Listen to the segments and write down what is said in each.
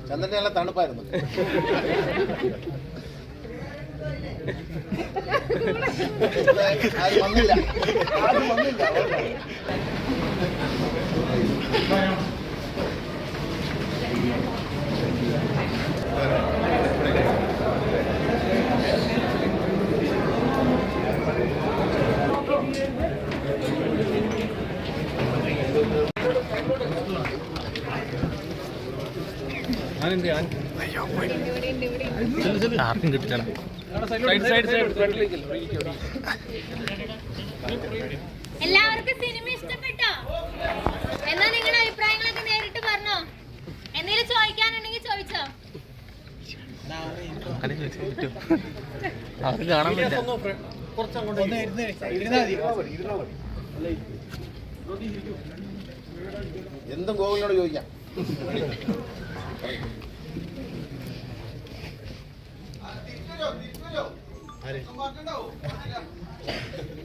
ചന്ദ്രന്റെ നല്ല തണുപ്പായിരുന്നു. ആരും വന്നില്ല. ആർക്കും കിട്ടില്ല. എല്ലാവർക്കും സിനിമ ഇഷ്ടപ്പെട്ടോ? എന്നാ നിങ്ങളുടെ അഭിപ്രായങ്ങളൊക്കെ നേരിട്ട് പറഞ്ഞോ. എന്തെങ്കിലും ചോദിക്കാനുണ്ടെങ്കിൽ ചോദിച്ചോ. അവർക്ക് കാണാൻ പറ്റില്ല. എന്തും ഗോകുലിനോട് ചോദിക്കാം.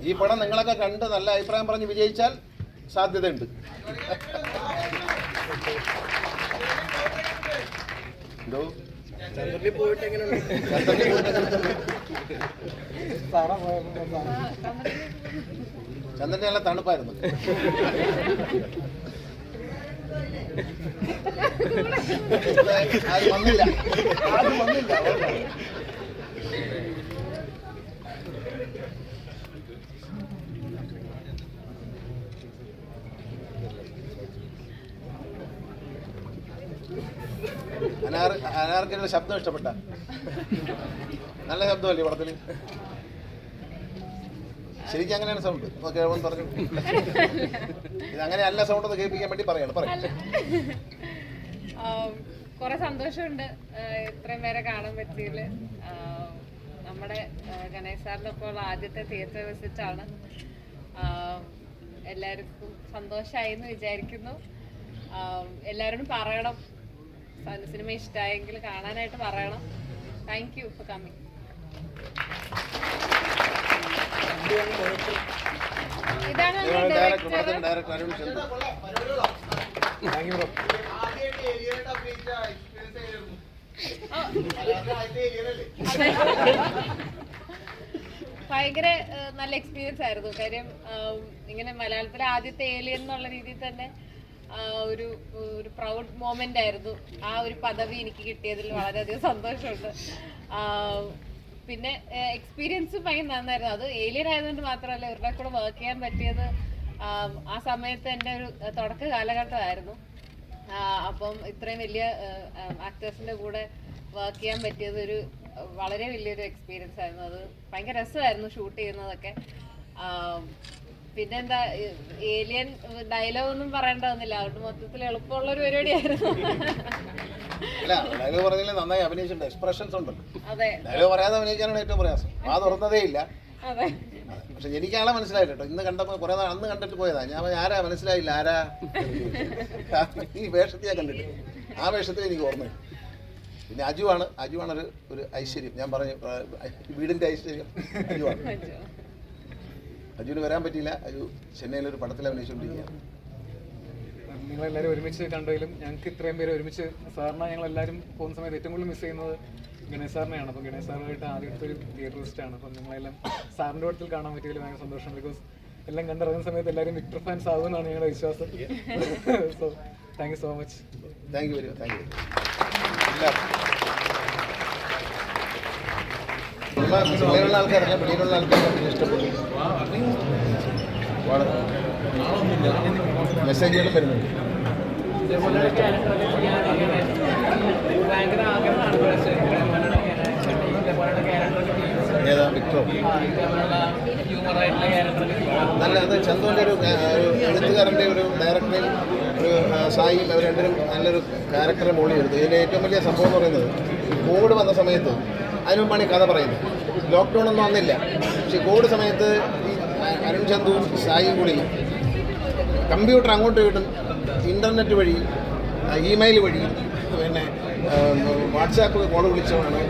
ഈ പടം നിങ്ങളൊക്കെ കണ്ട് നല്ല അഭിപ്രായം പറഞ്ഞ് വിജയിച്ചാൽ സാധ്യതയുണ്ട്. എന്തോ ചന്ദ്രന്റെ നല്ല തണുപ്പായിരുന്നു. ആരും വന്നില്ല. അനാർക്കിന്റെ ശബ്ദം ഇഷ്ടപ്പെട്ട? നല്ല ശബ്ദമല്ലേ പടത്തിൽ? ശരിക്കും അങ്ങനെയാണ് സൗണ്ട്. കേൾവൻ പറഞ്ഞു ഇത് അങ്ങനെയല്ല സൗണ്ട് എന്ന് കേൾപ്പിക്കാൻ വേണ്ടി പറയാണ്. കുറെ സന്തോഷമുണ്ട് ഇത്രയും പേരെ കാണാൻ പറ്റിയതിൽ. നമ്മുടെ ഗണേശ് സാറിൻ്റെ ഒപ്പം ഉള്ള ആദ്യത്തെ തിയേറ്റർ വിസിറ്റ് ആണ്. എല്ലാവർക്കും സന്തോഷമായി എന്ന് വിചാരിക്കുന്നു. എല്ലാവരോടും പറയണം, സിനിമ ഇഷ്ടമായെങ്കിൽ കാണാനായിട്ട് പറയണം. Thank you for coming. ഇതാണ് ഡയറക്ടർ അരുൺ ചന്ദ്. ഭയങ്കര നല്ല എക്സ്പീരിയൻസ് ആയിരുന്നു. കാര്യം ഇങ്ങനെ മലയാളത്തിലെ ആദ്യത്തെ ഏലിയൻ എന്നുള്ള രീതിയിൽ തന്നെ ഒരു പ്രൗഡ് മൊമെന്റ് ആയിരുന്നു. ആ ഒരു പദവി എനിക്ക് കിട്ടിയതിൽ വളരെയധികം സന്തോഷമുണ്ട്. പിന്നെ എക്സ്പീരിയൻസ് ഭയങ്കര നന്നായിരുന്നു. അത് ഏലിയൻ ആയതുകൊണ്ട് മാത്രമല്ല, ഇവരുടെ കൂടെ വർക്ക് ചെയ്യാൻ പറ്റിയത് ആ സമയത്ത് എൻ്റെ ഒരു തുടക്ക കാലഘട്ടമായിരുന്നു. അപ്പം ഇത്രയും വലിയ ആക്ടേഴ്സിൻ്റെ കൂടെ വർക്ക് ചെയ്യാൻ പറ്റിയത് വളരെ വലിയൊരു എക്സ്പീരിയൻസ് ആയിരുന്നു. അത് ഭയങ്കര രസമായിരുന്നു ഷൂട്ട് ചെയ്യുന്നതൊക്കെ. പിന്നെന്താ, ഏലിയൻ ഡയലോഗ് ഒന്നും പറയേണ്ട വന്നില്ല. അതുകൊണ്ട് മൊത്തത്തിൽ എളുപ്പമുള്ളൊരു പരിപാടിയായിരുന്നു. ഡയലോഗ് പറഞ്ഞാൽ നന്നായി അഭിനയിച്ചിട്ടുണ്ട്. എക്സ്പ്രഷൻസ് ഉണ്ടല്ലോ. ഡയലോഗ് പറയാതെ അഭിനയിക്കാനാണ് ഏറ്റവും പ്രയാസം. ആ തുറന്നതേ ഇല്ല. പക്ഷെ എനിക്കാളെ മനസ്സിലായില്ല കേട്ടോ. ഇന്ന് കണ്ടപ്പോൾ കുറെ നാൾ അന്ന് കണ്ടിട്ട് പോയതാ. ഞാൻ ആരാ മനസ്സിലായില്ല. ആരാ ഈ വേഷത്തെ കണ്ടിട്ട് ആ വേഷത്തിൽ എനിക്ക് ഓർമ്മയില്ല. പിന്നെ അജുവാണ് ഒരു ഐശ്വര്യം. ഞാൻ പറഞ്ഞു വീടിൻ്റെ ഐശ്വര്യം അജുവാണ്. അജുവിന് വരാൻ പറ്റിയില്ല. അജു ചെന്നൈയിലൊരു പടത്തിൽ അഭിനയിച്ചുകൊണ്ടിരിക്കുകയാണ്. നിങ്ങളെല്ലാവരും ഒരുമിച്ച് കണ്ടതിലും ഞങ്ങൾക്ക് ഇത്രയും പേര് ഒരുമിച്ച് സാറിനെ ഞങ്ങളെല്ലാവരും പോകുന്ന സമയത്ത് ഏറ്റവും കൂടുതൽ മിസ് ചെയ്യുന്നത് ഗണേശ് സാറിനെയാണ്. അപ്പം ഗണേശ് സാറുമായിട്ട് ആദ്യത്തെ ഒരു തിയേറ്റർ വിസിറ്റാണ്. അപ്പം നിങ്ങളെല്ലാം സാറിൻ്റെ പടത്തിൽ കാണാൻ പറ്റിയതിൽ ഭയങ്കര സന്തോഷം. ബിക്കോസ് എല്ലാം കണ്ടിറങ്ങുന്ന സമയത്ത് എല്ലാവരും വിക്ടർ ഫാൻസ് ആകുമെന്നാണ് ഞങ്ങളുടെ വിശ്വാസം. So thank you so much. Thank you very much. Thank you. പിള്ളേരുള്ള ആൾക്കാരല്ല, പിള്ളേരുള്ള ആൾക്കാർക്ക് ഇഷ്ടപ്പെട്ടു. മെസ്സേജുകളും വരുന്നുണ്ട്. ഏതാ വിക്ടർ? നല്ല അത് ചന്തുവിൻ്റെ ഒരു എഴുത്തുകാരൻ്റെ ഒരു ഡയറക്ടറെയും ഒരു സായിയും അവർ രണ്ടും നല്ലൊരു ക്യാരക്ടറെ മോളി എടുത്തു. ഇതിൻ്റെ ഏറ്റവും വലിയ സംഭവം എന്ന് പറയുന്നത് കോവിഡ് വന്ന സമയത്ത് അതിനു മുമ്പാണ് ഈ കഥ പറയുന്നത്. ലോക്ക്ഡൗൺ ഒന്നും വന്നില്ല. പക്ഷേ കോവിഡ് സമയത്ത് ഈ അരുൺ ചന്തുവും സായിയും കൂടി കമ്പ്യൂട്ടർ അങ്ങോട്ടും ഇങ്ങോട്ടും ഇൻ്റർനെറ്റ് വഴി ഇമെയിൽ വഴി പിന്നെ വാട്സാപ്പ് കോൾ വിളിച്ചാണ്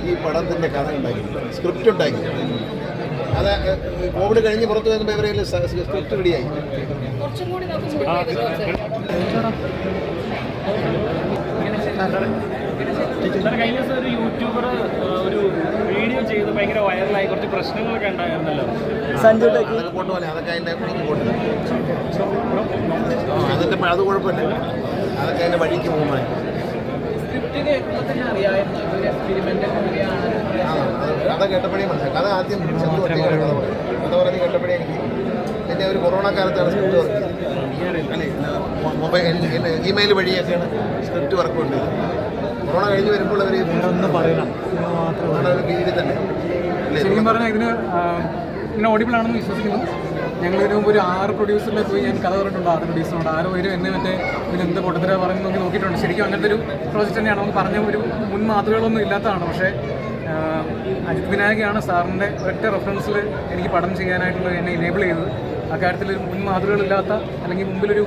ഈ പടത്തിൻ്റെ കഥ ഉണ്ടാക്കിയത്, സ്ക്രിപ്റ്റ് ഉണ്ടാക്കി. അത് കോവിഡ് കഴിഞ്ഞ് പുറത്ത് വരുമ്പോൾ ഇവരെയിൽ സ്ക്രിപ്റ്റ് റെഡിയായി. കഴിഞ്ഞ ദിവസം ഒരു യൂട്യൂബർ ഒരു വീഡിയോ ചെയ്ത് ഭയങ്കര വൈറലായി കുറച്ച് പ്രശ്നങ്ങളൊക്കെ ഉണ്ടായിരുന്നല്ലോ. അതൊക്കെ പോട്ട് പോലെ അതൊക്കെ അതിൻ്റെ വഴിക്ക് പോട്ട് അതിൻ്റെ അത് കുഴപ്പമില്ല, അതൊക്കെ അതിൻ്റെ വഴിക്ക് പോകുമ്പോൾ കഥ കേട്ടപ്പോഴേ മനസ്സിലായി. കഥ ആദ്യം ചെന്ന് ഒറ്റയ്ക്കാണ് കഥ പറഞ്ഞ് കേട്ടപ്പോഴേ എനിക്ക് പിന്നെ ഒരു കൊറോണ കാലത്താണ് സ്ക്രിപ്റ്റ് വർക്ക് ചെയ്തത്. അല്ലേ, മൊബൈൽ ഇമെയിൽ വഴിയൊക്കെയാണ് സ്ക്രിപ്റ്റ് വർക്ക് കൊണ്ടത്. കൊറോണ കഴിഞ്ഞ് വരുമ്പോൾ അവർ ഒന്ന് പറയണം ഒരു രീതിയിൽ തന്നെ ശരിക്കും പറഞ്ഞാൽ ഇതിന് ഓഡിബിൾ ആണെന്ന് വിശ്വസിക്കുന്നു. ഞങ്ങൾ ഇതിനു മുമ്പ് ഒരു 6 പ്രൊഡ്യൂസറിനെ പോയി ഞാൻ കഥ പറഞ്ഞിട്ടുണ്ട്. 6 പ്രൊഡ്യൂസറുണ്ട്. 6 പേരും എന്നെ മറ്റേ ഇതിനെന്ത് പൊട്ടത്തര പറയുന്നത് നോക്കിയിട്ടുണ്ട്. ശരിക്കും അങ്ങനത്തെ ഒരു പ്രോജക്റ്റ് തന്നെയാണ്. നമുക്ക് പറഞ്ഞ ഒരു മുൻ മാതൃകകളൊന്നും ഇല്ലാത്തതാണ്. പക്ഷേ അജിത് വിനായകയാണ് സാറിൻ്റെ ഒറ്റ റെഫറൻസിൽ എനിക്ക് പഠനം ചെയ്യാനായിട്ടുള്ള എന്നെ ഇനേബിൾ ചെയ്തത്. അക്കാര്യത്തിൽ മുൻ മാതൃകകളില്ലാത്ത അല്ലെങ്കിൽ മുമ്പിലൊരു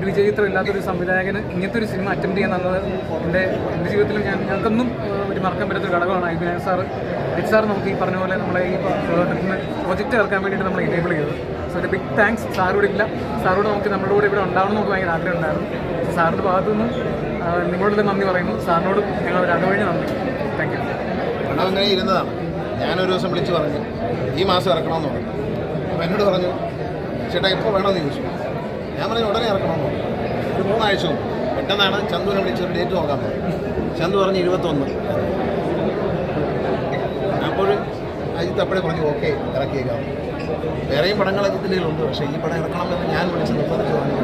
വിജയിത്രം ഇല്ലാത്തൊരു സംവിധായകന് ഇങ്ങനത്തെ ഒരു സിനിമ അറ്റൻഡ് ചെയ്യാൻ തന്നത് എൻ്റെ ജീവിതത്തിൽ ഞങ്ങൾക്കൊന്നും ഒരു മറക്കാൻ പറ്റാത്തൊരു ഘടകമാണ്. അജിത് വിനായക് സാർ നമുക്ക് ഈ പറഞ്ഞ പോലെ നമ്മളെ ഈ പ്രൊജക്റ്റ് ഇറക്കാൻ വേണ്ടിയിട്ട് നമ്മൾ ഇനേബിൾ ചെയ്തത്. സോ ഒരു ബിഗ് താങ്ക്സ്. സാറോട് ഇല്ല, സാറോട് നമ്മുടെ കൂടെ ഇവിടെ ഉണ്ടാവണം നമുക്ക് ഭയങ്കര ആഗ്രഹം ഉണ്ടായിരുന്നു. സാറിൻ്റെ ഭാഗത്തുനിന്ന് നിങ്ങളോട് നന്ദി പറയുന്നു. സാറിനോട് ഞങ്ങൾ ഒരു അതുവഴി നന്ദി. Thank you. പണം അങ്ങനെ ഇരുന്നതാണ്. ഞാനൊരു ദിവസം വിളിച്ച് പറഞ്ഞു ഈ മാസം ഇറക്കണമെന്ന് പറഞ്ഞു. അപ്പോൾ എന്നോട് പറഞ്ഞു ചേട്ടാ ഇപ്പോൾ വേണമെന്ന് ചോദിച്ചു. ഞാൻ പറഞ്ഞു ഉടനെ ഇറക്കണമെന്ന് പറഞ്ഞു. ഒരു 3 ആഴ്ച മുമ്പ് പെട്ടെന്നാണ് ചന്തുവിനെ വിളിച്ചൊരു ഡേറ്റ് നോക്കാൻ പറഞ്ഞു. ചന്തു പറഞ്ഞു 21. അപ്പോൾ അജിത്ത് അപ്പോഴേ പറഞ്ഞു ഓക്കെ ഇറക്കിയേക്കാം. വേറെയും പടങ്ങൾ അജിത്തിലുണ്ട്, പക്ഷേ ഈ പടം ഇറക്കണമെന്ന് ഞാൻ വിളിച്ച് നിർബന്ധിച്ച് പറഞ്ഞു.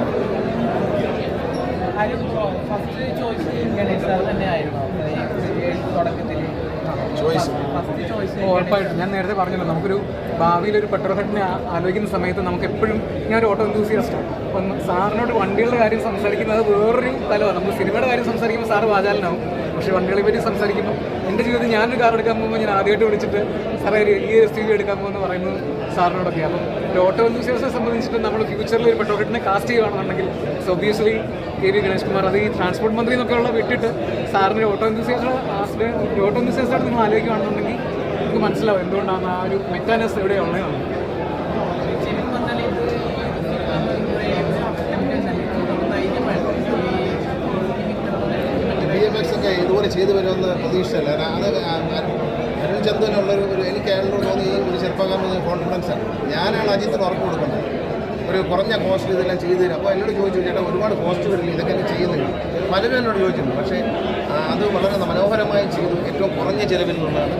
ഉറപ്പായിട്ടും ഞാൻ നേരത്തെ പറഞ്ഞല്ലോ, നമുക്കൊരു ഭാവിയിലൊരു പെട്രോൾ ഹെഡിനെ ആലോചിക്കുന്ന സമയത്ത് നമുക്ക് എപ്പോഴും ഞാൻ ഒരു ഓട്ടോ എന്തൂസിയാസ്റ്റാണ്. അപ്പം സാറിനോട് വണ്ടികളുടെ കാര്യം സംസാരിക്കുന്നത് വേറൊരു തലമാണ്. നമ്മൾ സിനിമയുടെ കാര്യം സംസാരിക്കുമ്പോൾ സാറ് വാചാലനാവും. പക്ഷേ വണ്ടികളെ പറ്റി സംസാരിക്കുമ്പോൾ എൻ്റെ ജീവിതത്തിൽ ഞാനൊരു കാർ എടുക്കാൻ പോകുമ്പോൾ ഞാൻ ആദ്യമായിട്ട് വിളിച്ചിട്ട് സാറേ ഈ SUV എടുക്കാൻ പോകുമെന്ന് പറയുന്നത് സാറിനോടൊക്കെ. അപ്പം ഒരു ഓട്ടോ എന്തൂസിയാസ്റ്റിനെ സംബന്ധിച്ചിട്ട് നമ്മൾ ഫ്യൂച്ചറിൽ ഒരു പെട്രോൾ ഹെഡിനെ കാസ്റ്റ് ചെയ്യുകയാണെന്നുണ്ടെങ്കിൽ ഒബ്വിയസ്ലി KV ഗണേഷ് കുമാർ അത് ഈ ട്രാൻസ്പോർട്ട് മന്ത്രി എന്നൊക്കെയുള്ള വിട്ടിട്ട് സാറിന് ഓട്ടോ എന്തൂസിയാസ്റ്റായിട്ട് നിങ്ങൾ ആലോചിക്കുകയാണെന്നുണ്ടെങ്കിൽ നമുക്ക് മനസ്സിലാവും എന്തുകൊണ്ടാണ് ആ ഒരു മെക്കാനിസം ഇവിടെ ഉള്ളതാണ്. VFX ഒക്കെ ഇതുപോലെ ചെയ്തു വരുമെന്ന് പ്രതീക്ഷിച്ചല്ല. അത് അരുൺ ചന്തുവിനുള്ളൊരു എനിക്ക് അയാളോട് തോന്നി ഒരു ചെറുപ്പക്കാരൻ കോൺഫിഡൻസാണ്. ഞാനാണ് അജിത്തിന് ഉറപ്പ് കൊടുക്കുന്നത് ഒരു കുറഞ്ഞ കോസ്റ്റ് ഇതെല്ലാം ചെയ്തു തരും. അപ്പോൾ എന്നോട് ചോദിച്ചു ചേട്ടാ ഒരുപാട് കോസ്റ്റ് വരില്ല ഇതൊക്കെ ചെയ്യുന്നില്ല. പലരും എന്നോട് ചോദിച്ചിട്ടുണ്ട്. പക്ഷേ അത് വളരെ മനോഹരമായി ചെയ്തു. ഏറ്റവും കുറഞ്ഞ ചിലവിൽ നിന്നുള്ളതാണ്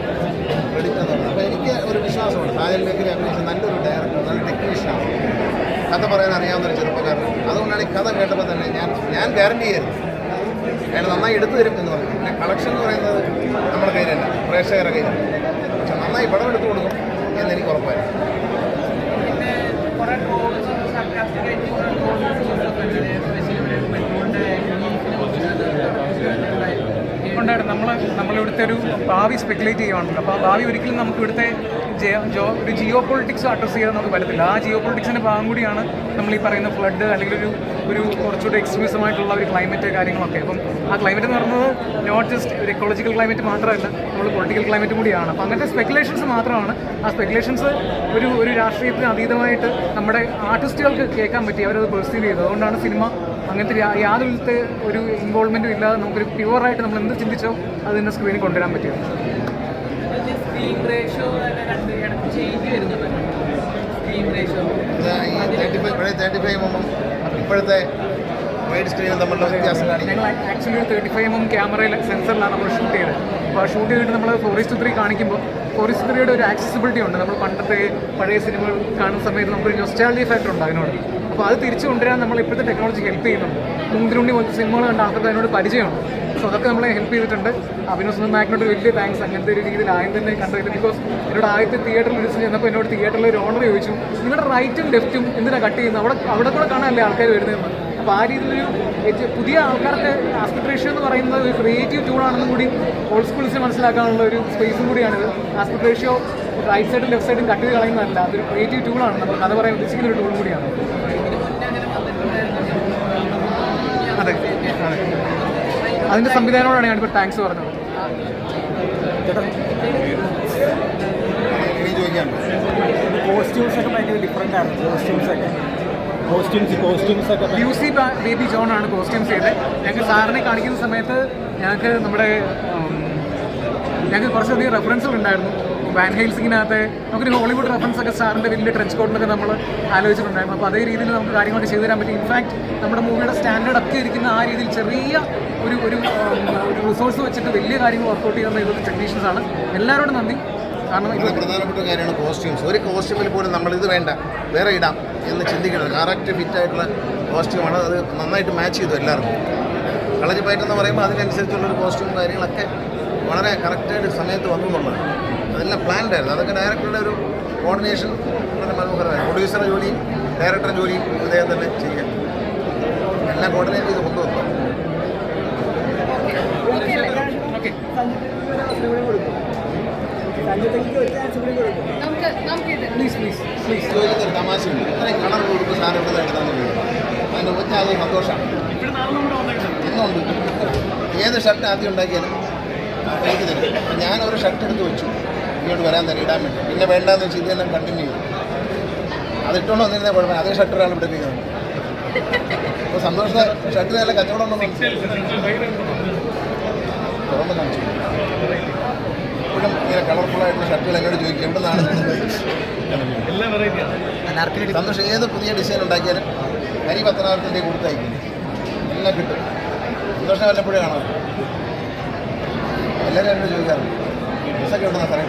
ക്രെഡിറ്റ് എന്ന് പറയുന്നത്. അപ്പോൾ എനിക്ക് ഒരു വിശ്വാസമുണ്ട് സാജൻ ബേക്കറി അഭിനയിച്ച നല്ലൊരു ഡയറക്ടർ, നല്ല ടെക്നീഷ്യനാണ്, കഥ പറയാൻ അറിയാവുന്നൊരു ചെറുപ്പക്കാരൻ. അതുകൊണ്ടാണ് ഈ കഥ കേട്ടപ്പോൾ തന്നെ ഞാൻ ഗ്യാരണ്ടി ചെയ്യരുത് അയാൾ നന്നായി എടുത്തു തരും എന്ന് പറഞ്ഞു. പിന്നെ കളക്ഷൻ എന്ന് പറയുന്നത് നമ്മുടെ കയ്യിലല്ല, പ്രേക്ഷകരുടെ കയ്യിലാണ്. പക്ഷെ നന്നായി പടം എടുത്തു കൊടുക്കും എന്നെനിക്ക് ഉറപ്പായിരുന്നു. ഉണ്ടായിരുന്നു. നമ്മളിവിടുത്തെ ഒരു ഭാവി സ്പെക്കുലേറ്റ് ചെയ്യുകയാണല്ലോ. അപ്പോൾ ആ ഭാവി ഒരിക്കലും നമുക്ക് ഇവിടുത്തെ ഒരു ജിയോ പൊളിറ്റിക്സ് അഡ്രസ്സ് ചെയ്യാൻ നമുക്ക് പറ്റത്തില്ല. ആ ജിയോ പൊളിറ്റിക്സിൻ്റെ ഭാഗം കൂടിയാണ് നമ്മൾ ഈ പറയുന്ന ഫ്ലഡ് അല്ലെങ്കിൽ ഒരു കുറച്ചുകൂടി എക്സ്ട്രീമിസമായിട്ടുള്ള ഒരു ക്ലൈമറ്റ് കാര്യങ്ങളൊക്കെ. അപ്പം ആ ക്ലൈമറ്റ് എന്ന് പറയുന്നത് നോട്ട് ജസ്റ്റ് ഒരു എക്കോളജിക്കൽ ക്ലൈമറ്റ് മാത്രമല്ല, നമ്മൾ പൊളിറ്റിക്കൽ ക്ലൈമറ്റ് കൂടിയാണ്. അപ്പോൾ അങ്ങനത്തെ സ്പെക്കുലേഷൻസ് മാത്രമാണ്. ആ സ്പെക്കുലേഷൻസ് ഒരു രാഷ്ട്രീയത്തിന് അതീതമായിട്ട് നമ്മുടെ ആർട്ടിസ്റ്റുകൾക്ക് കേൾക്കാൻ പറ്റി, അവരത് പെർസീവ് ചെയ്തു. അതുകൊണ്ടാണ് സിനിമ അങ്ങനത്തെ യാതൊരു ഒരു ഇൻവോൾവ്മെൻറ്റും ഇല്ലാതെ നമുക്കൊരു പ്യുവറായിട്ട് നമ്മൾ എന്ത് ചിന്തിച്ചോ അത് തന്നെ സ്ക്രീനിൽ കൊണ്ടുവരാൻ പറ്റിയത്. ഇപ്പോഴത്തെ വൈഡ് സ്ക്രീനും തമ്മിലുള്ള വ്യത്യാസം കാണിക്കും. ഞങ്ങൾ ആക്ച്വലി 35mm ക്യാമറയിൽ സെൻസറിലാണ് നമ്മൾ ഷൂട്ട് ചെയ്തത്. അപ്പോൾ ആ ഷൂട്ട് ചെയ്തിട്ട് നമ്മൾ ഫോറസ്റ്റ് 3 കാണിക്കുമ്പോൾ ഫോറസ്റ്റ് 3യുടെ ഒരു ആക്സസിബിലിറ്റി ഉണ്ട്. നമ്മൾ പണ്ടത്തെ പഴയ സിനിമകൾ കാണുന്ന സമയത്ത് നമുക്കൊരു നൊസ്റ്റാൾജിയ ഫാക്ടർ ഉണ്ട് അതിനോട്. അപ്പോൾ അത് തിരിച്ചു കൊണ്ടുവരാൻ നമ്മൾ ഇപ്പോഴത്തെ ടെക്നോളജി ഹെൽപ്പ് ചെയ്യുന്നുണ്ട്. മുന്തിരുണ്ണി പോലത്തെ സിനിമകൾ കണ്ട ആൾക്കാർക്ക് അതിനോട് പരിചയമുണ്ട്. സോ അതൊക്കെ നമ്മളെ ഹെൽപ്പ് ചെയ്തിട്ടുണ്ട്. അഭിനവ് സുന്ദർനായകനോട് വലിയ താങ്ക്സ്. അങ്ങനത്തെ ഒരു രീതിയിൽ ആദ്യം തന്നെ കണ്ടില്ല. ബിക്കോസ് എന്നോട് ആദ്യത്തെ തിയേറ്ററിൽ വിളിച്ച് ചെന്നപ്പോൾ എന്നോട് തിയേറ്ററിൽ ഒരു ഓണർ ചോദിച്ചു, നിങ്ങളുടെ റൈറ്റും ലെഫ്റ്റും എന്തിനാണ് കട്ട് ചെയ്യുന്നത്, അവിടെ കൂടെ കാണാനല്ലേ ആൾക്കാർ വരുന്നതെന്ന്. അപ്പോൾ ആ രീതിയിലൊരു പുതിയ ആൾക്കാർക്ക് ആസ്പെക്ട് റേഷ്യോ എന്ന് പറയുന്നത് ഒരു ക്രിയേറ്റീവ് ടൂളാണെന്നും കൂടി ഓൾഡ് സ്കൂൾസിനെ മനസ്സിലാക്കാനുള്ള ഒരു സ്പേസും കൂടിയാണിത്. ആസ്പെക്ട് റേഷ്യോ റൈറ്റ് സൈഡും ലെഫ്റ്റ് സൈഡും കട്ട് ചെയ്ത് കളയുന്നതല്ല, അതൊരു ക്രിയേറ്റീവ് ടൂളാണ്. നമ്മൾ കഥ പറയാൻ ഉദ്ദേശിക്കുന്ന ഒരു ടൂൾ കൂടിയാണ്. അതെ, അതിൻ്റെ സംവിധാനത്തോടാണ് ഞാനിപ്പോൾ താങ്ക്സ് പറഞ്ഞത്. ചോദിക്കാറുണ്ട് കോസ്റ്റ്യൂംസൊക്കെ ഭയങ്കര ഡിഫറെൻ്റ് ആണ്. കോസ്റ്റ്യൂംസൊക്കെ കോസ്റ്റ്യൂംസ് ഒക്കെ ബ്യൂസി ബേബി ജോൺ ആണ് കോസ്റ്റ്യൂംസ് ചെയ്തത്. ഞങ്ങൾക്ക് സാറിനെ കാണിക്കുന്ന സമയത്ത് ഞങ്ങൾക്ക് ഞങ്ങൾക്ക് കുറച്ചധികം റെഫറൻസുകൾ ഉണ്ടായിരുന്നു. വാൻ ഹെൽസിങ്ങിനകത്ത് നമുക്കൊരു ഹോളിവുഡ് റെഫറൻസ് ഒക്കെ സാറിൻ്റെ വലിയ ട്രെഞ്ച് കോട്ടിലൊക്കെ നമ്മൾ ആലോചിച്ചിട്ടുണ്ടായിരുന്നു. അപ്പോൾ അതേ രീതിയിൽ നമുക്ക് കാര്യങ്ങളൊക്കെ ചെയ്തു തരാൻ പറ്റി. ഇൻഫാക്ട് നമ്മുടെ മൂവിയുടെ സ്റ്റാൻഡേർഡ് ഒക്കെ ഇരിക്കുന്ന ആ രീതിയിൽ ചെറിയ ഒരു റിസോഴ്സ് വെച്ചിട്ട് വലിയ കാര്യങ്ങൾ വർക്കൗട്ട് ചെയ്യുന്ന ഇതൊരു ടെക്നീഷ്യൻസാണ്. എല്ലാവരോടും നന്ദി. കാരണം വളരെ പ്രധാനപ്പെട്ട കാര്യമാണ് കോസ്റ്റ്യൂംസ്. ഒരു കോസ്റ്റ്യൂമിൽ പോലും നമ്മളിത് വേണ്ട വേറെ ഇടാം എന്ന് ചിന്തിക്കണം. കറക്റ്റ് ഫിറ്റായിട്ടുള്ള കോസ്റ്റ്യൂമാണ്. അത് നന്നായിട്ട് മാച്ച് ചെയ്തു എല്ലാവർക്കും. കളരിപ്പയറ്റെന്ന് പറയുമ്പോൾ അതിനനുസരിച്ചുള്ളൊരു കോസ്റ്റ്യൂം കാര്യങ്ങളൊക്കെ വളരെ കറക്റ്റായിട്ട് സമയത്ത് വന്നു എന്നുള്ളത് അതെല്ലാം പ്ലാൻഡ് ആയിരുന്നു. അതൊക്കെ ഡയറക്ടറുടെ ഒരു കോർഡിനേഷൻ വളരെ മനോഹരമായി. പ്രൊഡ്യൂസറുടെ ജോലിയും ഡയറക്ടറുടെ ജോലിയും ഇദ്ദേഹം തന്നെ ചെയ്യാൻ എല്ലാം കോർഡിനേറ്റ് ചെയ്ത് കൊണ്ടുവന്നു. ചോദിക്കുന്നൊരു തമാശയുണ്ട്. ഇത്രയും കളർ കൊടുക്കും സാധനം ഇവിടെ എടുത്താന്നുള്ളത് അതിൻ്റെ ഒറ്റ അത് സന്തോഷമാണ്. ഇന്നുണ്ട്. ഏത് ഷർട്ട് ആദ്യം ഉണ്ടാക്കിയാലും എനിക്ക് തരും. അപ്പം ഞാനൊരു ഷർട്ട് എടുത്ത് വെച്ചു ഇങ്ങോട്ട് വരാൻ തന്നെ ഇടാൻ വേണ്ടി. പിന്നെ വേണ്ടാന്ന് വെച്ച് ഇതെല്ലാം കണ്ടിന്യൂ ചെയ്തു. അതിട്ടോണ്ട് വന്നിരുന്ന കുഴപ്പമില്ല. അതേ ഷർട്ടറാണ് ഇവിടെ ഇരിക്കുന്നത്. അപ്പോൾ സന്തോഷ ഷർട്ടിന് നല്ല കച്ചവടം ഉണ്ടെന്ന് തുറന്ന് കാണിച്ചു. ഇപ്പോഴും ഇങ്ങനെ കളർഫുള്ളായിട്ടുള്ള ഷർട്ടുകൾ എന്നോട് ചോദിക്കും എവിടെ നിന്നാണ് സന്തോഷം. ഏത് പുതിയ ഡിസൈൻ ഉണ്ടാക്കിയാലും ഹരി പത്തനാപുരത്തിൻ്റെ കൊടുത്തയക്കും. എല്ലാം കിട്ടും. സന്തോഷം വല്ലപ്പോഴും കാണാം. എല്ലാവരും എന്നോട് ചോദിക്കാറുണ്ട് ഡ്രസ്സൊക്കെ ഉണ്ടെന്നാണ് സാറേ